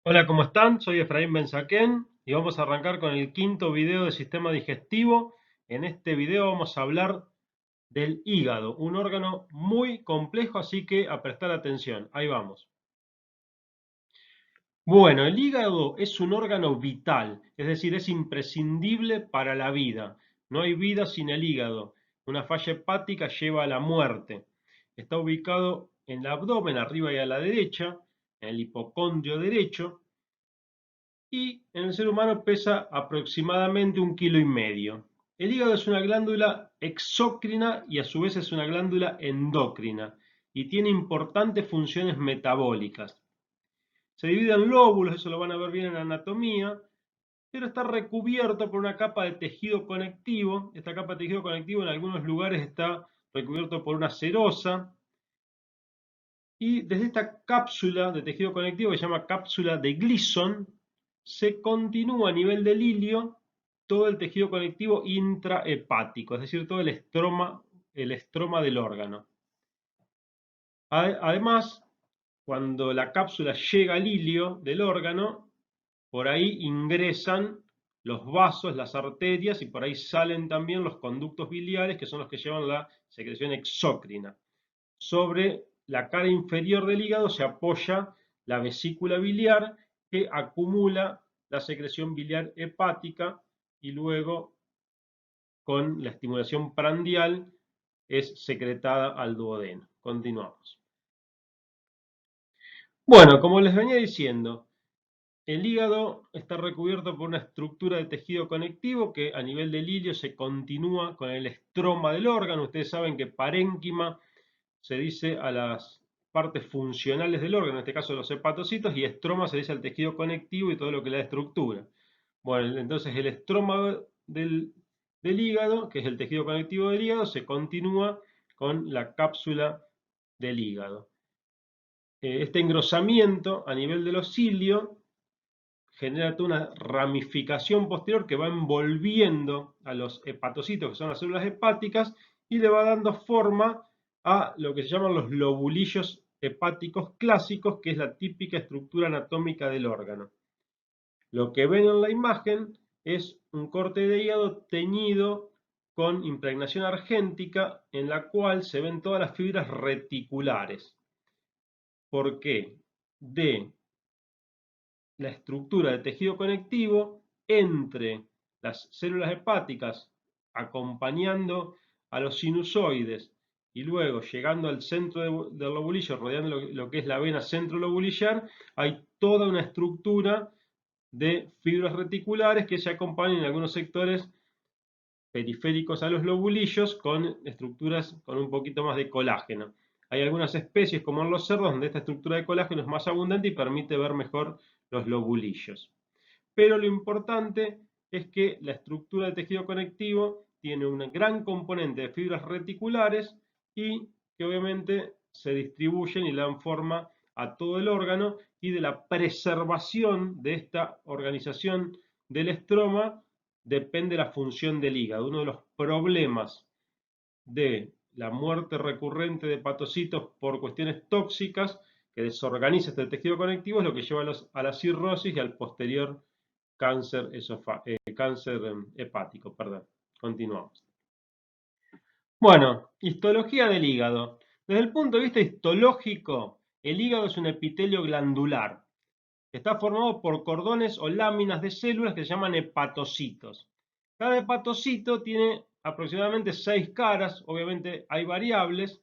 Hola, ¿cómo están? Soy Efraín Benzaquén y vamos a arrancar con el quinto video del sistema digestivo. En este video vamos a hablar del hígado, un órgano muy complejo, así que a prestar atención. Ahí vamos. Bueno, el hígado es un órgano vital, es decir, es imprescindible para la vida. No hay vida sin el hígado. Una falla hepática lleva a la muerte. Está ubicado en el abdomen, arriba y a la derecha, en el hipocondrio derecho, y en el ser humano pesa aproximadamente 1,5 kilos. El hígado es una glándula exócrina y a su vez es una glándula endócrina y tiene importantes funciones metabólicas. Se divide en lóbulos, eso lo van a ver bien en anatomía, pero está recubierto por una capa de tejido conectivo. Esta capa de tejido conectivo en algunos lugares está recubierto por una serosa. Y desde esta cápsula de tejido conectivo que se llama cápsula de Gleason, se continúa a nivel del ilio todo el tejido conectivo intrahepático, es decir, todo el estroma del órgano. Además, cuando la cápsula llega al ilio del órgano, por ahí ingresan los vasos, las arterias, y por ahí salen también los conductos biliares, que son los que llevan la secreción exócrina. Sobre la cara inferior del hígado se apoya la vesícula biliar, que acumula la secreción biliar hepática y luego, con la estimulación prandial, es secretada al duodeno. Continuamos. Bueno, como les venía diciendo, el hígado está recubierto por una estructura de tejido conectivo que a nivel del ilio se continúa con el estroma del órgano. Ustedes saben que parénquima se dice a las partes funcionales del órgano, en este caso los hepatocitos, y estroma se dice al tejido conectivo y todo lo que le da estructura. Bueno, entonces el estroma del hígado, que es el tejido conectivo del hígado, se continúa con la cápsula del hígado. Este engrosamiento a nivel de los cilios genera toda una ramificación posterior que va envolviendo a los hepatocitos, que son las células hepáticas, y le va dando forma a lo que se llaman los lobulillos hepáticos clásicos, que es la típica estructura anatómica del órgano. Lo que ven en la imagen es un corte de hígado teñido con impregnación argéntica, en la cual se ven todas las fibras reticulares. ¿Por qué? De la estructura de tejido conectivo entre las células hepáticas, acompañando a los sinusoides y luego llegando al centro del lobulillo, rodeando lo que es la vena centrolobulillar, hay toda una estructura de fibras reticulares que se acompañan en algunos sectores periféricos a los lobulillos con estructuras con un poquito más de colágeno. Hay algunas especies, como en los cerdos, donde esta estructura de colágeno es más abundante y permite ver mejor los lobulillos. Pero lo importante es que la estructura del tejido conectivo tiene un gran componente de fibras reticulares y que obviamente se distribuyen y le dan forma a todo el órgano, y de la preservación de esta organización del estroma depende la función del hígado. Uno de los problemas de la muerte recurrente de hepatocitos por cuestiones tóxicas que desorganiza este tejido conectivo es lo que lleva a la cirrosis y al posterior cáncer hepático. Perdón. Continuamos. Bueno, histología del hígado. Desde el punto de vista histológico, el hígado es un epitelio glandular. Está formado por cordones o láminas de células que se llaman hepatocitos. Cada hepatocito tiene aproximadamente 6 caras, obviamente hay variables,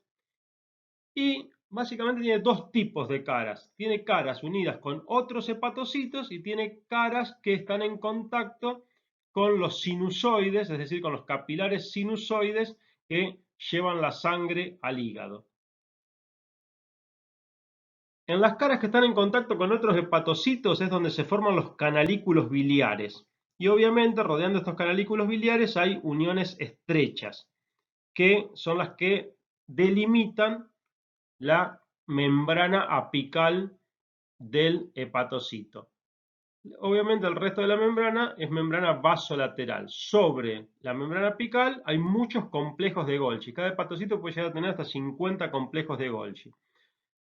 y básicamente tiene dos tipos de caras. Tiene caras unidas con otros hepatocitos y tiene caras que están en contacto con los sinusoides, es decir, con los capilares sinusoides que llevan la sangre al hígado. En las caras que están en contacto con otros hepatocitos es donde se forman los canalículos biliares. Y obviamente rodeando estos canalículos biliares hay uniones estrechas, que son las que delimitan la membrana apical del hepatocito. Obviamente el resto de la membrana es membrana vasolateral. Sobre la membrana apical hay muchos complejos de Golgi. Cada hepatocito puede llegar a tener hasta 50 complejos de Golgi.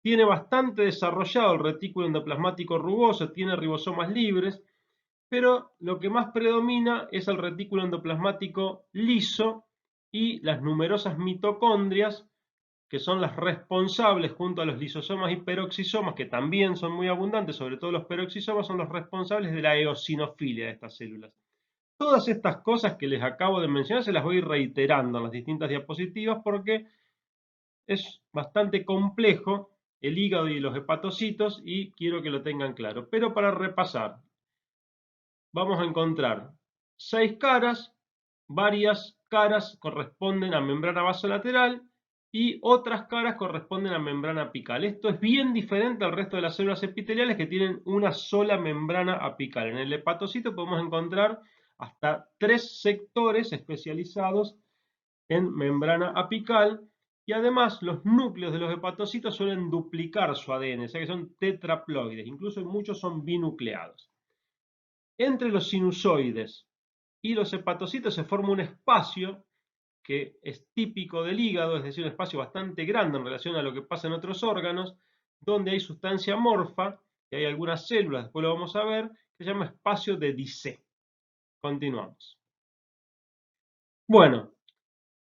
Tiene bastante desarrollado el retículo endoplasmático rugoso, tiene ribosomas libres, pero lo que más predomina es el retículo endoplasmático liso y las numerosas mitocondrias, que son las responsables junto a los lisosomas y peroxisomas, que también son muy abundantes, sobre todo los peroxisomas, son los responsables de la eosinofilia de estas células. Todas estas cosas que les acabo de mencionar se las voy a ir reiterando en las distintas diapositivas porque es bastante complejo el hígado y los hepatocitos y quiero que lo tengan claro. Pero para repasar, vamos a encontrar 6 caras, varias caras corresponden a membrana vasolateral y otras caras corresponden a membrana apical. Esto es bien diferente al resto de las células epiteliales que tienen una sola membrana apical. En el hepatocito podemos encontrar hasta 3 sectores especializados en membrana apical y además los núcleos de los hepatocitos suelen duplicar su ADN, o sea que son tetraploides, incluso muchos son binucleados. Entre los sinusoides y los hepatocitos se forma un espacio que es típico del hígado, es decir, un espacio bastante grande en relación a lo que pasa en otros órganos, donde hay sustancia amorfa, y hay algunas células, después lo vamos a ver, que se llama espacio de Dissé. Continuamos. Bueno,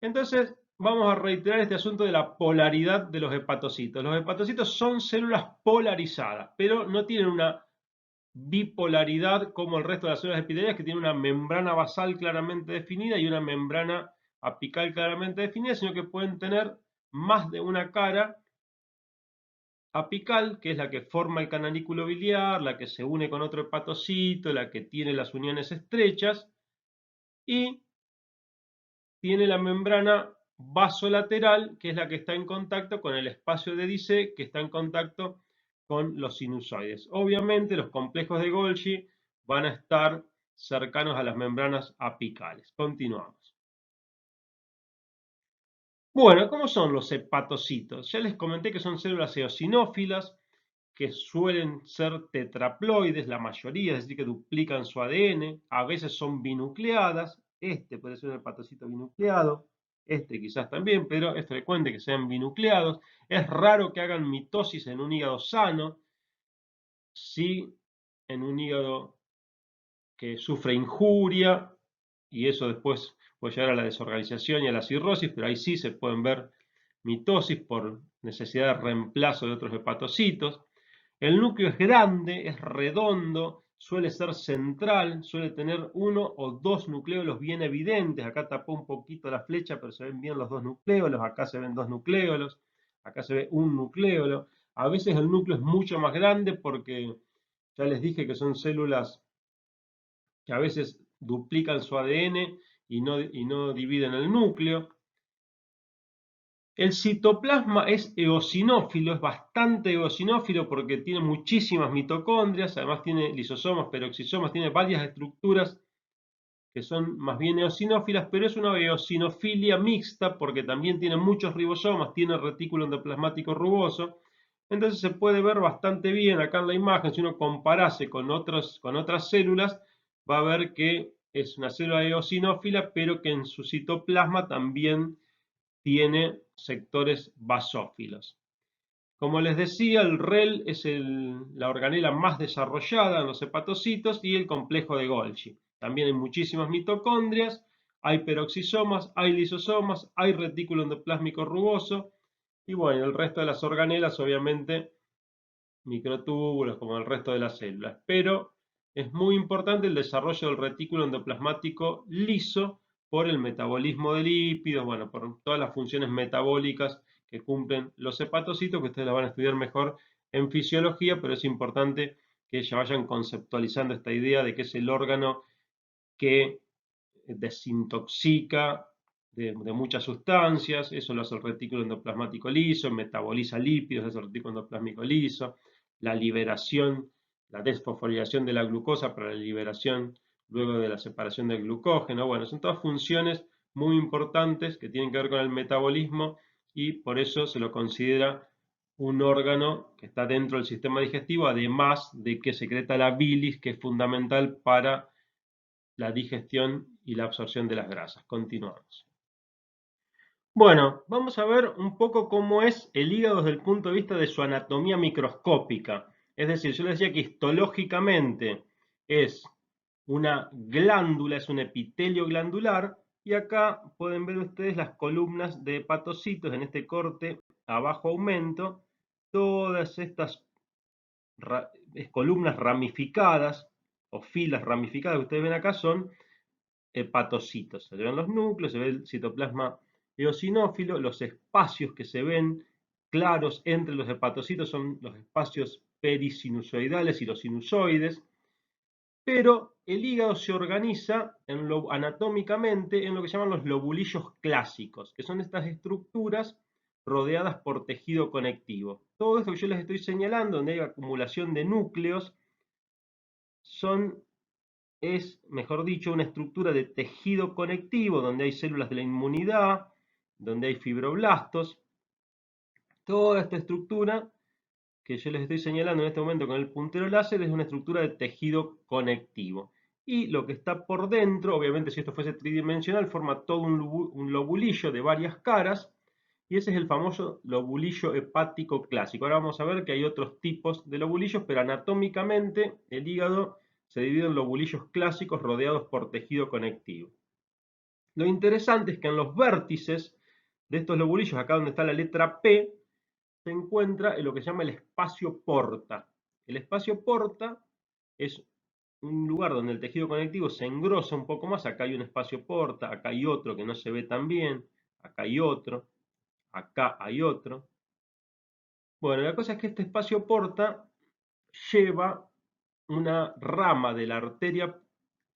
entonces vamos a reiterar este asunto de la polaridad de los hepatocitos. Los hepatocitos son células polarizadas, pero no tienen una bipolaridad como el resto de las células epiteliales, que tienen una membrana basal claramente definida y una membrana apical claramente definida, sino que pueden tener más de una cara apical, que es la que forma el canarículo biliar, la que se une con otro hepatocito, la que tiene las uniones estrechas, y tiene la membrana vasolateral, que es la que está en contacto con el espacio de Dissé, que está en contacto con los sinusoides. Obviamente los complejos de Golgi van a estar cercanos a las membranas apicales. Continuamos. Bueno, ¿cómo son los hepatocitos? Ya les comenté que son células eosinófilas, que suelen ser tetraploides, la mayoría, es decir, que duplican su ADN, a veces son binucleadas, este puede ser un hepatocito binucleado, este quizás también, pero es frecuente que sean binucleados. Es raro que hagan mitosis en un hígado sano, sí en un hígado que sufre injuria, y eso después puede llegar a la desorganización y a la cirrosis, pero ahí sí se pueden ver mitosis por necesidad de reemplazo de otros hepatocitos. El núcleo es grande, es redondo, suele ser central, suele tener uno o dos nucleolos bien evidentes. Acá tapó un poquito la flecha, pero se ven bien los dos nucleolos. Acá se ven dos nucleolos, acá se ve un nucleolo. A veces el núcleo es mucho más grande porque ya les dije que son células que a veces duplican su ADN y no dividen el núcleo. El citoplasma es eosinófilo, es bastante eosinófilo porque tiene muchísimas mitocondrias, además tiene lisosomas, peroxisomas, tiene varias estructuras que son más bien eosinófilas, pero es una eosinofilia mixta porque también tiene muchos ribosomas, tiene retículo endoplasmático rugoso, entonces se puede ver bastante bien acá en la imagen. Si uno comparase con otras células, va a ver que es una célula eosinófila, pero que en su citoplasma también tiene sectores basófilos. Como les decía, el REL es la organela más desarrollada en los hepatocitos y el complejo de Golgi. También hay muchísimas mitocondrias, hay peroxisomas, hay lisosomas, hay retículo endoplásmico rugoso y bueno, el resto de las organelas obviamente microtúbulos como el resto de las células. Pero es muy importante el desarrollo del retículo endoplasmático liso por el metabolismo de lípidos, bueno, por todas las funciones metabólicas que cumplen los hepatocitos, que ustedes la van a estudiar mejor en fisiología, pero es importante que ya vayan conceptualizando esta idea de que es el órgano que desintoxica de muchas sustancias. Eso lo hace el retículo endoplasmático liso, metaboliza lípidos, es el retículo endoplasmático liso, la liberación, la desfosforilación de la glucosa para la liberación luego de la separación del glucógeno. Bueno, son todas funciones muy importantes que tienen que ver con el metabolismo y por eso se lo considera un órgano que está dentro del sistema digestivo, además de que secreta la bilis, que es fundamental para la digestión y la absorción de las grasas. Continuamos. Bueno, vamos a ver un poco cómo es el hígado desde el punto de vista de su anatomía microscópica. Es decir, yo les decía que histológicamente es una glándula, es un epitelio glandular, y acá pueden ver ustedes las columnas de hepatocitos en este corte a bajo aumento, todas estas columnas ramificadas o filas ramificadas que ustedes ven acá son hepatocitos. Se ven los núcleos, se ve el citoplasma eosinófilo, los espacios que se ven claros entre los hepatocitos son los espacios perisinusoidales y los sinusoides, pero el hígado se organiza anatómicamente en lo que se llaman los lobulillos clásicos, que son estas estructuras rodeadas por tejido conectivo. Todo esto que yo les estoy señalando, donde hay acumulación de núcleos, es, mejor dicho, una estructura de tejido conectivo donde hay células de la inmunidad, donde hay fibroblastos. Toda esta estructura que yo les estoy señalando en este momento con el puntero láser es una estructura de tejido conectivo. Y lo que está por dentro, obviamente si esto fuese tridimensional, forma todo un lobulillo de varias caras, y ese es el famoso lobulillo hepático clásico. Ahora vamos a ver que hay otros tipos de lobulillos, pero anatómicamente el hígado se divide en lobulillos clásicos rodeados por tejido conectivo. Lo interesante es que en los vértices de estos lobulillos, acá donde está la letra P, se encuentra en lo que se llama el espacio porta. El espacio porta es un lugar donde el tejido conectivo se engrosa un poco más. Acá hay un espacio porta, acá hay otro que no se ve tan bien, acá hay otro, acá hay otro. Bueno, la cosa es que este espacio porta lleva una rama de la arteria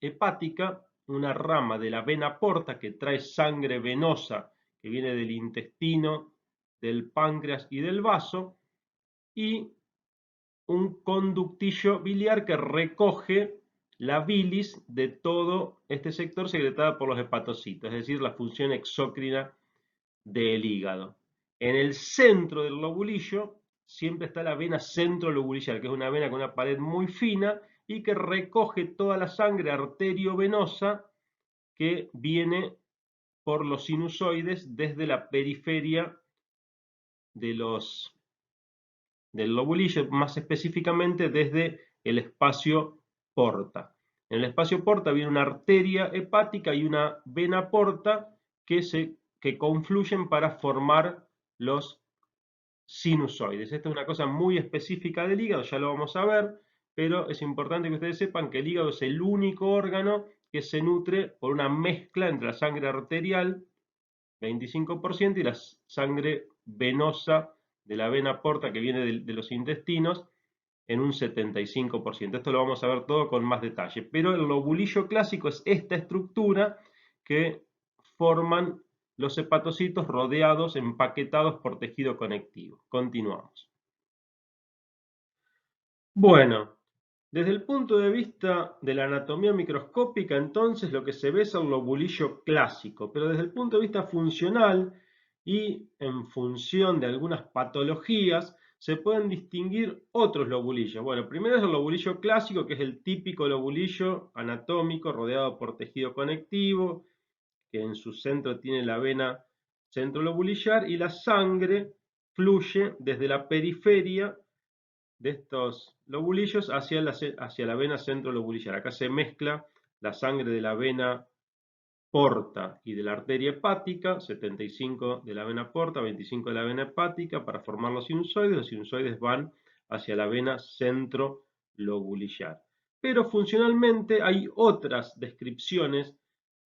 hepática, una rama de la vena porta que trae sangre venosa que viene del intestino, del páncreas y del vaso, y un conductillo biliar que recoge la bilis de todo este sector secretada por los hepatocitos, es decir, la función exócrina del hígado. En el centro del lobulillo siempre está la vena centrolobulillar, que es una vena con una pared muy fina y que recoge toda la sangre arteriovenosa que viene por los sinusoides desde la periferia de del lobulillo, más específicamente desde el espacio porta. En el espacio porta viene una arteria hepática y una vena porta que confluyen para formar los sinusoides. Esta es una cosa muy específica del hígado, ya lo vamos a ver, pero es importante que ustedes sepan que el hígado es el único órgano que se nutre por una mezcla entre la sangre arterial, 25%, y la sangre venosa de la vena porta que viene de los intestinos, en un 75%. Esto lo vamos a ver todo con más detalle. Pero el lobulillo clásico es esta estructura que forman los hepatocitos rodeados, empaquetados por tejido conectivo. Continuamos. Bueno, desde el punto de vista de la anatomía microscópica, entonces lo que se ve es el lobulillo clásico, pero desde el punto de vista funcional y en función de algunas patologías, se pueden distinguir otros lobulillos. Bueno, primero es el lobulillo clásico, que es el típico lobulillo anatómico rodeado por tejido conectivo, que en su centro tiene la vena centrolobulillar y la sangre fluye desde la periferia de estos lobulillos hacia la vena centrolobulillar. Acá se mezcla la sangre de la vena porta y de la arteria hepática, 75 de la vena porta, 25 de la vena hepática, para formar los sinusoides van hacia la vena centrolobulillar. Pero funcionalmente hay otras descripciones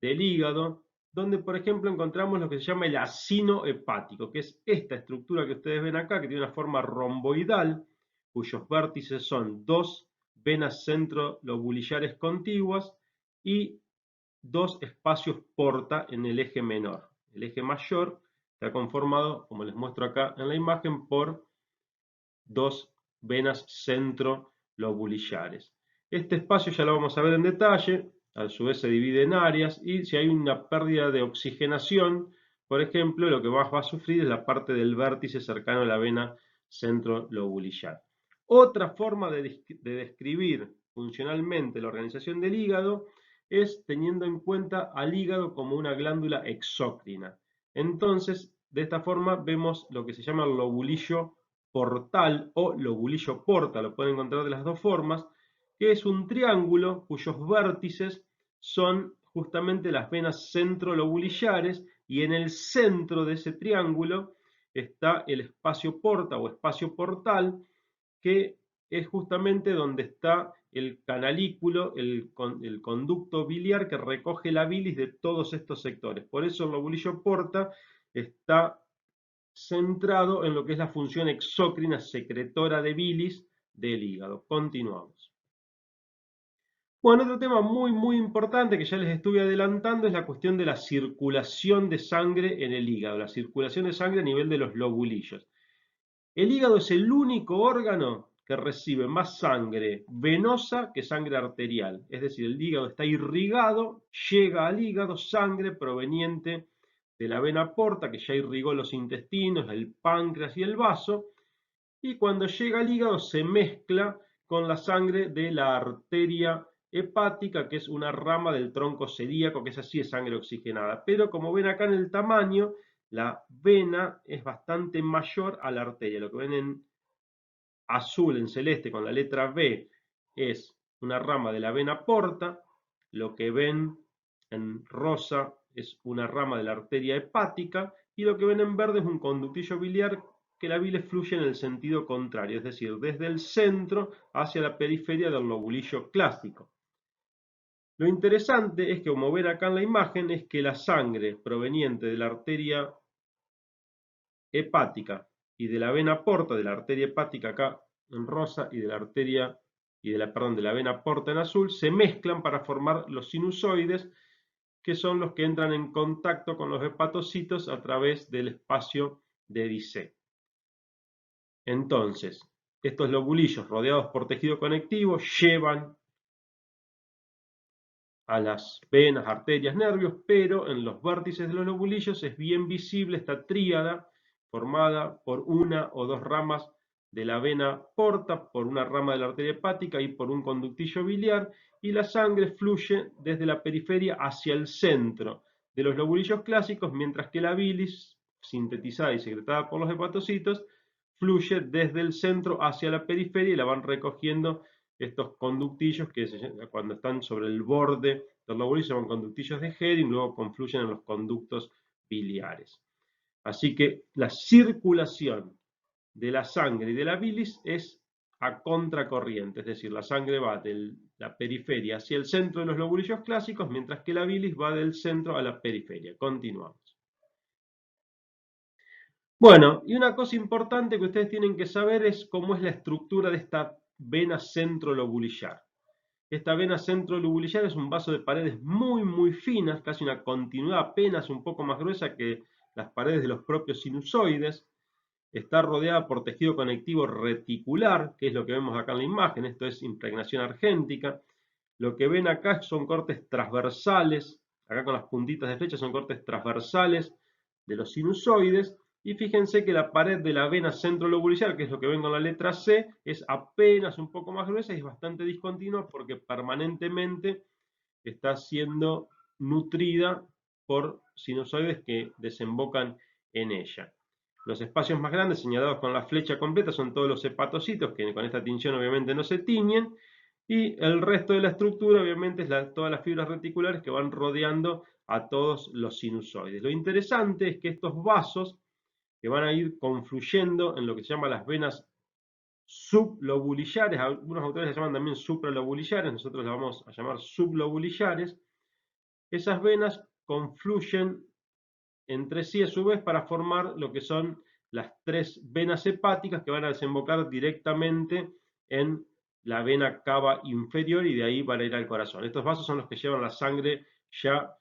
del hígado, donde por ejemplo encontramos lo que se llama el acino hepático, que es esta estructura que ustedes ven acá, que tiene una forma romboidal, cuyos vértices son dos venas centrolobulillares contiguas y dos espacios porta en el eje menor. El eje mayor está conformado, como les muestro acá en la imagen, por dos venas centrolobulillares. Este espacio ya lo vamos a ver en detalle, a su vez se divide en áreas, y si hay una pérdida de oxigenación, por ejemplo, lo que más va a sufrir es la parte del vértice cercano a la vena centrolobulillar. Otra forma de describir funcionalmente la organización del hígado es teniendo en cuenta al hígado como una glándula exócrina. Entonces, de esta forma vemos lo que se llama el lobulillo portal o lobulillo porta, lo pueden encontrar de las dos formas, que es un triángulo cuyos vértices son justamente las venas centrolobulillares, y en el centro de ese triángulo está el espacio porta o espacio portal, que es justamente donde está el canalículo, el conducto biliar que recoge la bilis de todos estos sectores. Por eso el lobulillo porta está centrado en lo que es la función exócrina secretora de bilis del hígado. Continuamos. Bueno, otro tema muy importante que ya les estuve adelantando es la cuestión de la circulación de sangre en el hígado, la circulación de sangre a nivel de los lobulillos. El hígado es el único órgano que recibe más sangre venosa que sangre arterial. Es decir, el hígado está irrigado, llega al hígado sangre proveniente de la vena porta, que ya irrigó los intestinos, el páncreas y el vaso, y cuando llega al hígado se mezcla con la sangre de la arteria hepática, que es una rama del tronco celíaco, que es así, es sangre oxigenada. Pero como ven acá en el tamaño, la vena es bastante mayor a la arteria. Lo que ven en azul, en celeste, con la letra B, es una rama de la vena porta. Lo que ven en rosa es una rama de la arteria hepática. Y lo que ven en verde es un conductillo biliar, que la bilis fluye en el sentido contrario, es decir, desde el centro hacia la periferia del lobulillo clásico. Lo interesante es que, como ven acá en la imagen, es que la sangre proveniente de la arteria hepática y de la vena porta, de la arteria hepática acá en rosa y de la arteria perdón, de la vena porta en azul, se mezclan para formar los sinusoides, que son los que entran en contacto con los hepatocitos a través del espacio de Disset. Entonces, estos lobulillos rodeados por tejido conectivo llevan a las venas, arterias, nervios, pero en los vértices de los lobulillos es bien visible esta tríada formada por una o dos ramas de la vena porta, por una rama de la arteria hepática y por un conductillo biliar, y la sangre fluye desde la periferia hacia el centro de los lobulillos clásicos, mientras que la bilis, sintetizada y secretada por los hepatocitos, fluye desde el centro hacia la periferia y la van recogiendo estos conductillos que cuando están sobre el borde del lobulillo se llaman conductillos de Hering, luego confluyen en los conductos biliares. Así que la circulación de la sangre y de la bilis es a contracorriente, es decir, la sangre va de la periferia hacia el centro de los lobulillos clásicos, mientras que la bilis va del centro a la periferia. Continuamos. Bueno, y una cosa importante que ustedes tienen que saber es cómo es la estructura de esta vena centrolobulillar. Esta vena centrolobulillar es un vaso de paredes muy finas, casi una continuidad apenas un poco más gruesa que las paredes de los propios sinusoides. Está rodeada por tejido conectivo reticular, que es lo que vemos acá en la imagen. Esto es impregnación argéntica. Lo que ven acá son cortes transversales, acá con las puntitas de flecha son cortes transversales de los sinusoides. Y fíjense que la pared de la vena centrolobulillar, que es lo que ven con la letra C, es apenas un poco más gruesa y es bastante discontinua porque permanentemente está siendo nutrida por sinusoides que desembocan en ella. Los espacios más grandes señalados con la flecha completa son todos los hepatocitos, que con esta tinción obviamente no se tiñen, y el resto de la estructura obviamente es todas las fibras reticulares que van rodeando a todos los sinusoides. Lo interesante es que estos vasos que van a ir confluyendo en lo que se llama las venas sublobulillares, algunos autores las llaman también supralobulillares, nosotros las vamos a llamar sublobulillares. Esas venas confluyen entre sí a su vez para formar lo que son las tres venas hepáticas que van a desembocar directamente en la vena cava inferior y de ahí van a ir al corazón. Estos vasos son los que llevan la sangre ya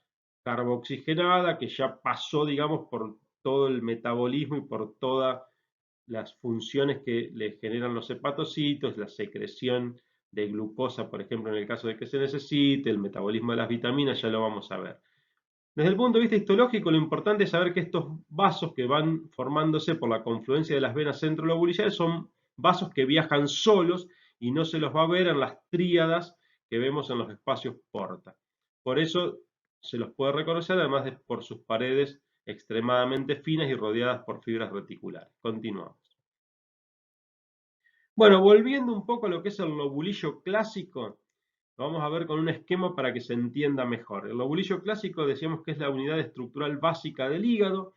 carboxigenada, que ya pasó, digamos, por todo el metabolismo y por todas las funciones que le generan los hepatocitos, la secreción de glucosa, por ejemplo, en el caso de que se necesite, el metabolismo de las vitaminas, ya lo vamos a ver. Desde el punto de vista histológico, lo importante es saber que estos vasos que van formándose por la confluencia de las venas centrolobulillares son vasos que viajan solos y no se los va a ver en las tríadas que vemos en los espacios porta. Por eso se los puede reconocer, además de por sus paredes extremadamente finas y rodeadas por fibras reticulares. Continuamos. Bueno, volviendo un poco a lo que es el lobulillo clásico, lo vamos a ver con un esquema para que se entienda mejor. El lobulillo clásico decíamos que es la unidad estructural básica del hígado.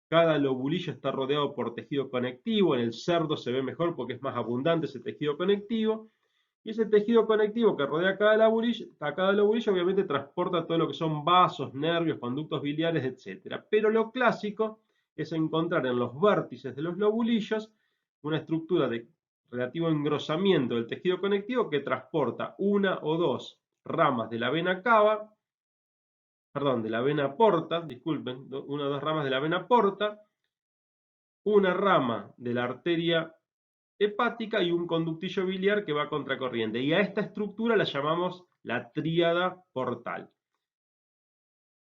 Cada lobulillo está rodeado por tejido conectivo. En el cerdo se ve mejor porque es más abundante ese tejido conectivo. Y ese tejido conectivo que rodea a cada lobulillo obviamente transporta todo lo que son vasos, nervios, conductos biliares, etc. Pero lo clásico es encontrar en los vértices de los lobulillos una estructura de relativo engrosamiento del tejido conectivo que transporta una o dos ramas de la vena cava, perdón, de la vena porta, disculpen, una o dos ramas de la vena porta, una rama de la arteria hepática y un conductillo biliar que va a contracorriente. Y a esta estructura la llamamos la tríada portal.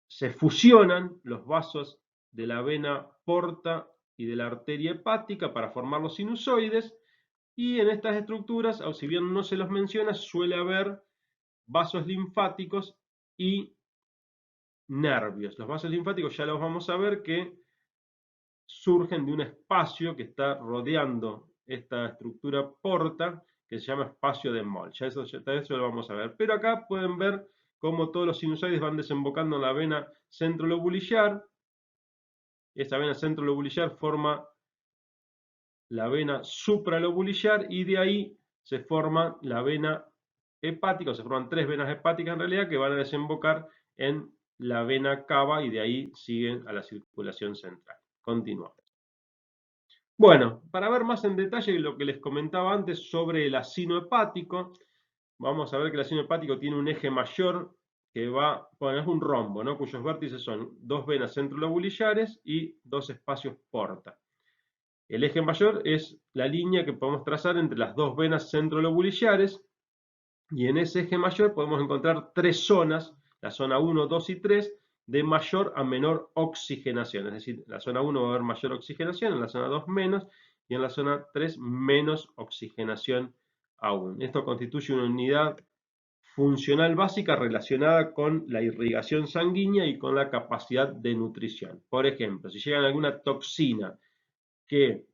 Se fusionan los vasos de la vena porta y de la arteria hepática para formar los sinusoides, y en estas estructuras, o si bien no se los menciona, suele haber vasos linfáticos y nervios. Los vasos linfáticos ya los vamos a ver que surgen de un espacio que está rodeando esta estructura porta, que se llama espacio de Moll. Ya eso lo vamos a ver. Pero acá pueden ver cómo todos los sinusoides van desembocando en la vena centrolobulillar. Esta vena centrolobulillar forma la vena supralobulillar y de ahí se forma la vena hepática, o se forman tres venas hepáticas en realidad que van a desembocar en la vena cava y de ahí siguen a la circulación central. Continuamos. Bueno, para ver más en detalle lo que les comentaba antes sobre el acino hepático, vamos a ver que el acino hepático tiene un eje mayor que va, bueno, es un rombo, ¿no? Cuyos vértices son dos venas centrolobulillares y dos espacios porta. El eje mayor es la línea que podemos trazar entre las dos venas centrolobulillares, y en ese eje mayor podemos encontrar tres zonas, la zona 1, 2 y 3, de mayor a menor oxigenación. Es decir, en la zona 1 va a haber mayor oxigenación, en la zona 2 menos, y en la zona 3 menos oxigenación aún. Esto constituye una unidad funcional básica relacionada con la irrigación sanguínea y con la capacidad de nutrición. Por ejemplo, si llega alguna toxina que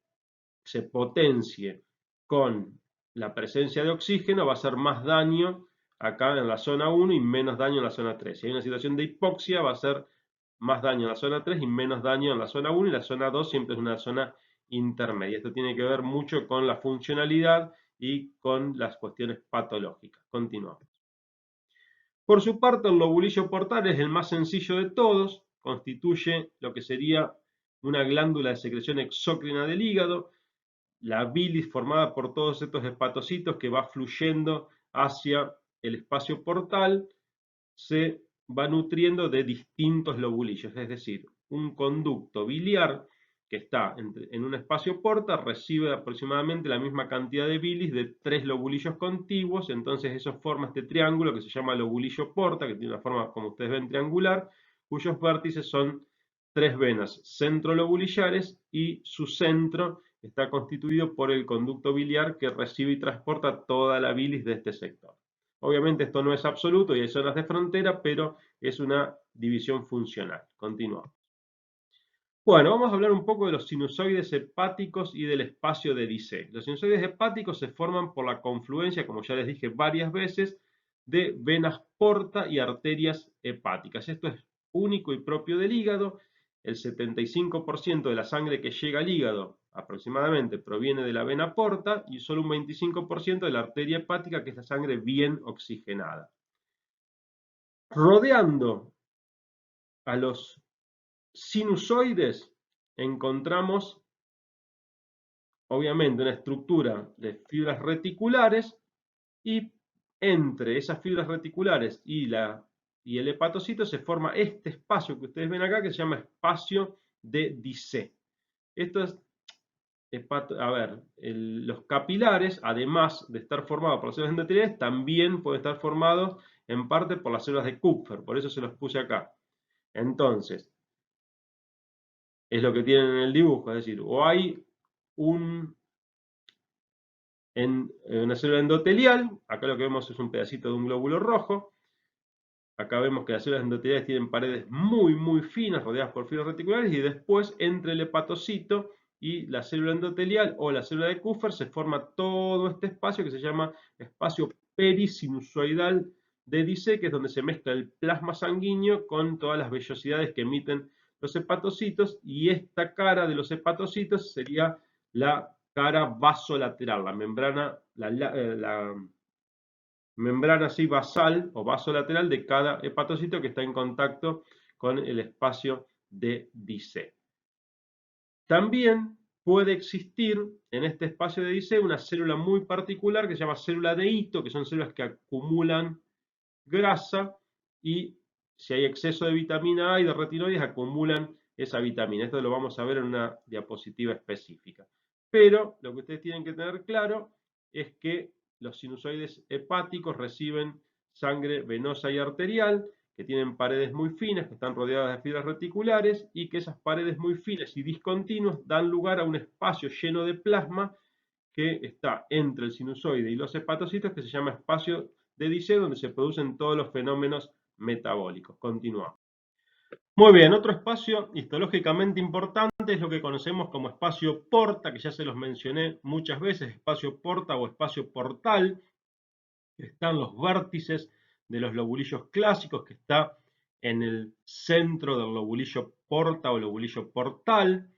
se potencie con la presencia de oxígeno, va a hacer más daño acá en la zona 1 y menos daño en la zona 3. Si hay una situación de hipoxia, va a ser más daño en la zona 3 y menos daño en la zona 1, y la zona 2 siempre es una zona intermedia. Esto tiene que ver mucho con la funcionalidad y con las cuestiones patológicas. Continuamos. Por su parte, el lobulillo portal es el más sencillo de todos, constituye lo que sería una glándula de secreción exócrina del hígado, la bilis formada por todos estos hepatocitos que va fluyendo hacia el espacio portal, se va nutriendo de distintos lobulillos, es decir, un conducto biliar que está en un espacio porta recibe aproximadamente la misma cantidad de bilis de tres lobulillos contiguos, entonces eso forma este triángulo que se llama lobulillo porta, que tiene una forma, como ustedes ven, triangular, cuyos vértices son tres venas centrolobulillares y su centro está constituido por el conducto biliar que recibe y transporta toda la bilis de este sector. Obviamente esto no es absoluto y hay zonas de frontera, pero es una división funcional. Continuamos. Bueno, vamos a hablar un poco de los sinusoides hepáticos y del espacio de Dissé. Los sinusoides hepáticos se forman por la confluencia, como ya les dije varias veces, de venas porta y arterias hepáticas. Esto es único y propio del hígado. El 75% de la sangre que llega al hígado aproximadamente proviene de la vena porta y solo un 25% de la arteria hepática, que es la sangre bien oxigenada. Rodeando a los sinusoides encontramos obviamente una estructura de fibras reticulares, y entre esas fibras reticulares y el hepatocito se forma este espacio que ustedes ven acá, que se llama espacio de Dissé. Esto es, a ver, los capilares, además de estar formados por las células endoteliales, también pueden estar formados en parte por las células de Kupffer, por eso se los puse acá. Entonces, es lo que tienen en el dibujo, es decir, o hay una célula endotelial, acá lo que vemos es un pedacito de un glóbulo rojo, Acá vemos que las células endoteliales tienen paredes muy, muy finas, rodeadas por filos reticulares, y después entre el hepatocito y la célula endotelial o la célula de Kupffer se forma todo este espacio que se llama espacio perisinusoidal de Dissé, que es donde se mezcla el plasma sanguíneo con todas las vellosidades que emiten los hepatocitos, y esta cara de los hepatocitos sería la cara vasolateral, la membrana, la membrana así basal o vasolateral de cada hepatocito que está en contacto con el espacio de Dissé. También puede existir en este espacio de Dissé una célula muy particular que se llama célula de Ito, que son células que acumulan grasa y si hay exceso de vitamina A y de retinoides acumulan esa vitamina. Esto lo vamos a ver en una diapositiva específica. Pero lo que ustedes tienen que tener claro es que los sinusoides hepáticos reciben sangre venosa y arterial, que tienen paredes muy finas, que están rodeadas de fibras reticulares, y que esas paredes muy finas y discontinuas dan lugar a un espacio lleno de plasma que está entre el sinusoide y los hepatocitos, que se llama espacio de Dissé, donde se producen todos los fenómenos metabólicos. Continuamos. Muy bien, otro espacio histológicamente importante es lo que conocemos como espacio porta, que ya se los mencioné muchas veces, espacio porta o espacio portal, que están los vértices de los lobulillos clásicos, que está en el centro del lobulillo porta o lobulillo portal.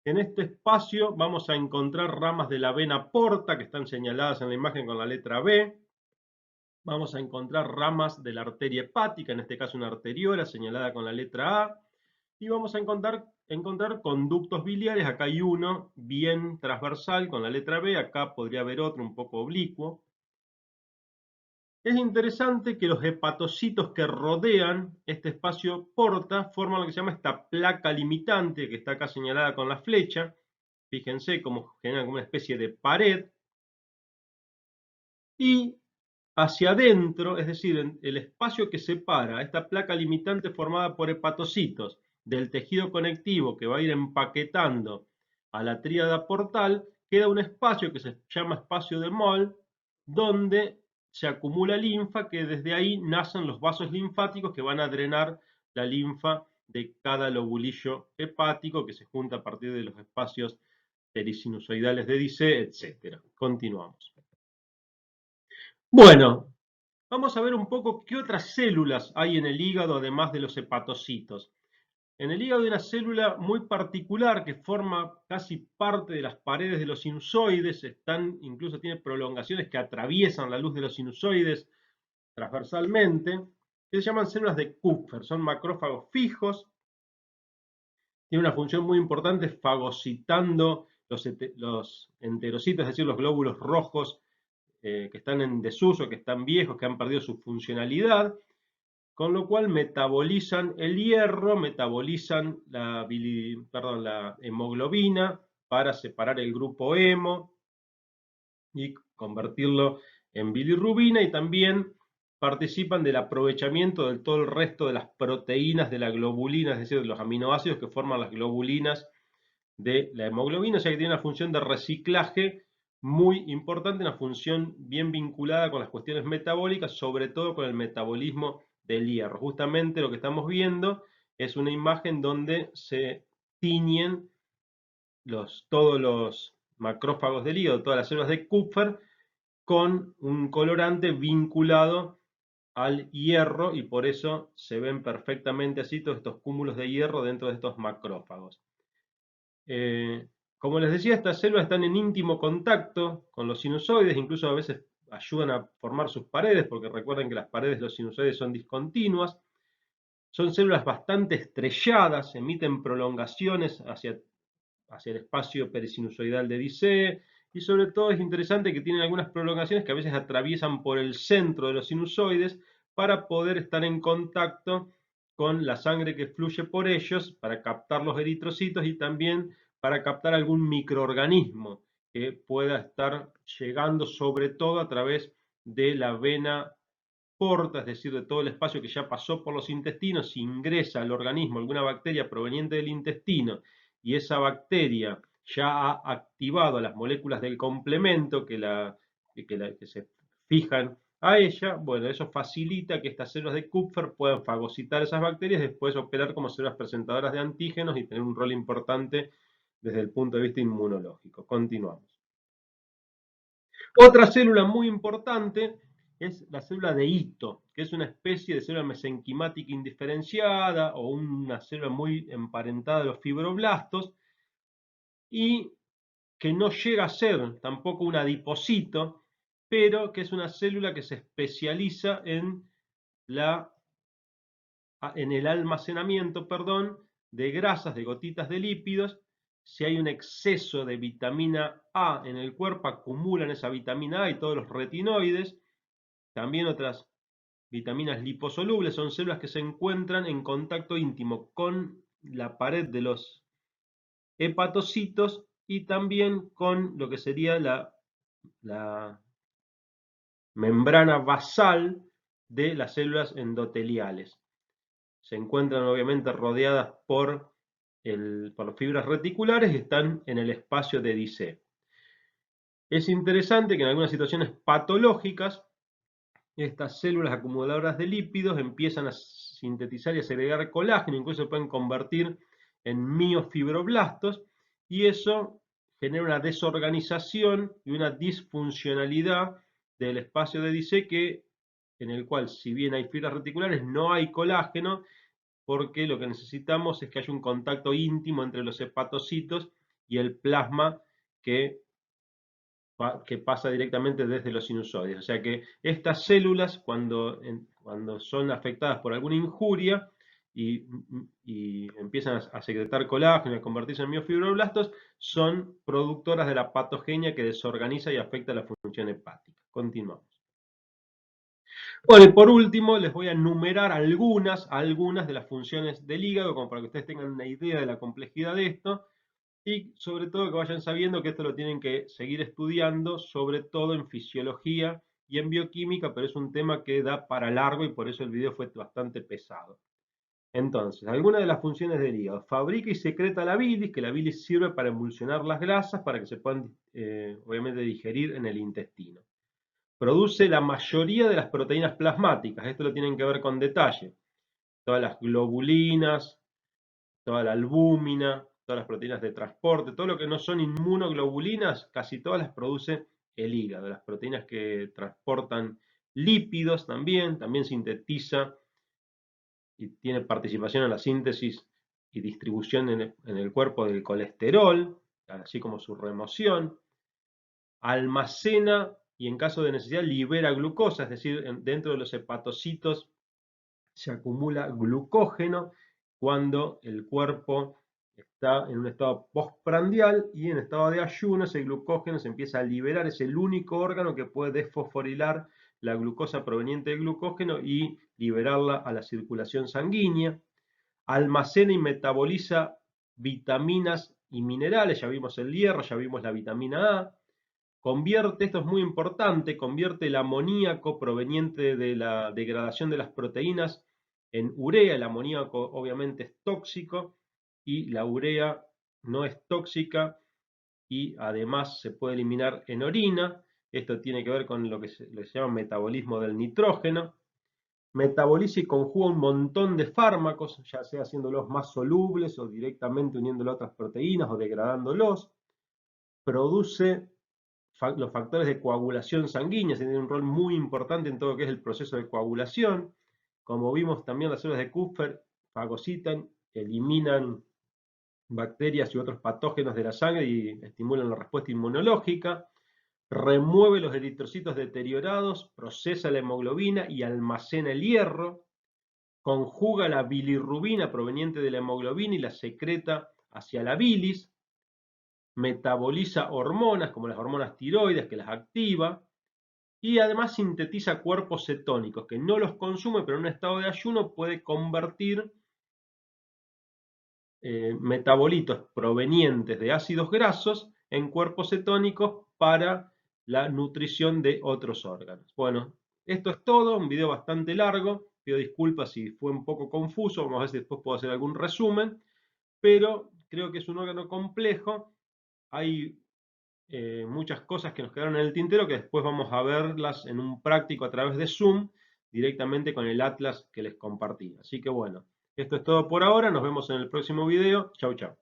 En este espacio vamos a encontrar ramas de la vena porta, que están señaladas en la imagen con la letra B. Vamos a encontrar ramas de la arteria hepática, en este caso una arteriola señalada con la letra A. Y vamos a encontrar conductos biliares. Acá hay uno bien transversal con la letra B, acá podría haber otro un poco oblicuo. Es interesante que los hepatocitos que rodean este espacio porta forman lo que se llama esta placa limitante, que está acá señalada con la flecha. Fíjense cómo generan como una especie de pared. Y hacia adentro, es decir, el espacio que separa esta placa limitante formada por hepatocitos del tejido conectivo que va a ir empaquetando a la tríada portal, queda un espacio que se llama espacio de Moll, donde se acumula linfa, que desde ahí nacen los vasos linfáticos que van a drenar la linfa de cada lobulillo hepático que se junta a partir de los espacios perisinusoidales de Dissé, etc. Continuamos. Bueno, vamos a ver un poco qué otras células hay en el hígado además de los hepatocitos. En el hígado hay una célula muy particular que forma casi parte de las paredes de los sinusoides, incluso tiene prolongaciones que atraviesan la luz de los sinusoides transversalmente, que se llaman células de Kupffer, son macrófagos fijos, tiene una función muy importante fagocitando los enterocitos, es decir, los glóbulos rojos que están en desuso, que están viejos, que han perdido su funcionalidad, con lo cual metabolizan el hierro, metabolizan la hemoglobina para separar el grupo hemo y convertirlo en bilirrubina, y también participan del aprovechamiento de todo el resto de las proteínas de la globulina, es decir, de los aminoácidos que forman las globulinas de la hemoglobina, o sea que tiene una función de reciclaje muy importante, una función bien vinculada con las cuestiones metabólicas, sobre todo con el metabolismo del hierro. Justamente lo que estamos viendo es una imagen donde se tiñen todos los macrófagos del hígado, todas las células de Kupffer, con un colorante vinculado al hierro, y por eso se ven perfectamente así todos estos cúmulos de hierro dentro de estos macrófagos. Como les decía, estas células están en íntimo contacto con los sinusoides, incluso a veces ayudan a formar sus paredes, porque recuerden que las paredes de los sinusoides son discontinuas. Son células bastante estrelladas, emiten prolongaciones hacia el espacio perisinusoidal de Dissé, y sobre todo es interesante que tienen algunas prolongaciones que a veces atraviesan por el centro de los sinusoides para poder estar en contacto con la sangre que fluye por ellos, para captar los eritrocitos y también para captar algún microorganismo que pueda estar llegando, sobre todo a través de la vena porta, es decir, de todo el espacio que ya pasó por los intestinos. Si ingresa al organismo alguna bacteria proveniente del intestino y esa bacteria ya ha activado las moléculas del complemento que se fijan a ella, bueno, eso facilita que estas células de Kupffer puedan fagocitar esas bacterias y después operar como células presentadoras de antígenos y tener un rol importante desde el punto de vista inmunológico. Continuamos. Otra célula muy importante es la célula de hito, que es una especie de célula mesenquimática indiferenciada o una célula muy emparentada a los fibroblastos y que no llega a ser tampoco un adipocito, pero que es una célula que se especializa en el almacenamiento, perdón, de grasas, de gotitas de lípidos. Si hay un exceso de vitamina A en el cuerpo, acumulan esa vitamina A y todos los retinoides. También otras vitaminas liposolubles son células que se encuentran en contacto íntimo con la pared de los hepatocitos y también con lo que sería la membrana basal de las células endoteliales. Se encuentran obviamente rodeadas por las fibras reticulares y están en el espacio de Dice. Es interesante que en algunas situaciones patológicas estas células acumuladoras de lípidos empiezan a sintetizar y a segregar colágeno, incluso se pueden convertir en miofibroblastos, y eso genera una desorganización y una disfuncionalidad del espacio de Dice en el cual, si bien hay fibras reticulares, no hay colágeno, porque lo que necesitamos es que haya un contacto íntimo entre los hepatocitos y el plasma que pasa directamente desde los sinusoides. O sea que estas células, cuando son afectadas por alguna injuria y empiezan a secretar colágeno y a convertirse en miofibroblastos, son productoras de la patogenia que desorganiza y afecta la función hepática. Continuamos. Bueno, y por último les voy a enumerar algunas de las funciones del hígado, como para que ustedes tengan una idea de la complejidad de esto, y sobre todo que vayan sabiendo que esto lo tienen que seguir estudiando, sobre todo en fisiología y en bioquímica, pero es un tema que da para largo y por eso el video fue bastante pesado. Entonces, algunas de las funciones del hígado. Fabrica y secreta la bilis, que la bilis sirve para emulsionar las grasas para que se puedan, obviamente, digerir en el intestino. Produce la mayoría de las proteínas plasmáticas, esto lo tienen que ver con detalle. Todas las globulinas, toda la albúmina, todas las proteínas de transporte, todo lo que no son inmunoglobulinas, casi todas las produce el hígado. Las proteínas que transportan lípidos también sintetiza y tiene participación en la síntesis y distribución en el cuerpo del colesterol, así como su remoción. Almacena y en caso de necesidad libera glucosa, es decir, dentro de los hepatocitos se acumula glucógeno cuando el cuerpo está en un estado postprandial y en estado de ayuno ese glucógeno se empieza a liberar, es el único órgano que puede desfosforilar la glucosa proveniente del glucógeno y liberarla a la circulación sanguínea. Almacena y metaboliza vitaminas y minerales, ya vimos el hierro, ya vimos la vitamina A. Convierte, esto es muy importante, convierte el amoníaco proveniente de la degradación de las proteínas en urea. El amoníaco obviamente es tóxico y la urea no es tóxica y además se puede eliminar en orina. Esto tiene que ver con lo que se llama metabolismo del nitrógeno. Metaboliza y conjuga un montón de fármacos, ya sea haciéndolos más solubles o directamente uniéndolo a otras proteínas o degradándolos. Produce los factores de coagulación sanguínea, tienen un rol muy importante en todo lo que es el proceso de coagulación. Como vimos también las células de Kupffer fagocitan, eliminan bacterias y otros patógenos de la sangre y estimulan la respuesta inmunológica. Remueve los eritrocitos deteriorados, procesa la hemoglobina y almacena el hierro. Conjuga la bilirrubina proveniente de la hemoglobina y la secreta hacia la bilis. Metaboliza hormonas como las hormonas tiroides que las activa y además sintetiza cuerpos cetónicos que no los consume pero en un estado de ayuno puede convertir metabolitos provenientes de ácidos grasos en cuerpos cetónicos para la nutrición de otros órganos. Bueno, esto es todo, un video bastante largo, pido disculpas si fue un poco confuso, vamos a ver si después puedo hacer algún resumen, pero creo que es un órgano complejo. Hay muchas cosas que nos quedaron en el tintero que después vamos a verlas en un práctico a través de Zoom, directamente con el atlas que les compartí. Así que bueno, esto es todo por ahora, nos vemos en el próximo video. Chau, chau.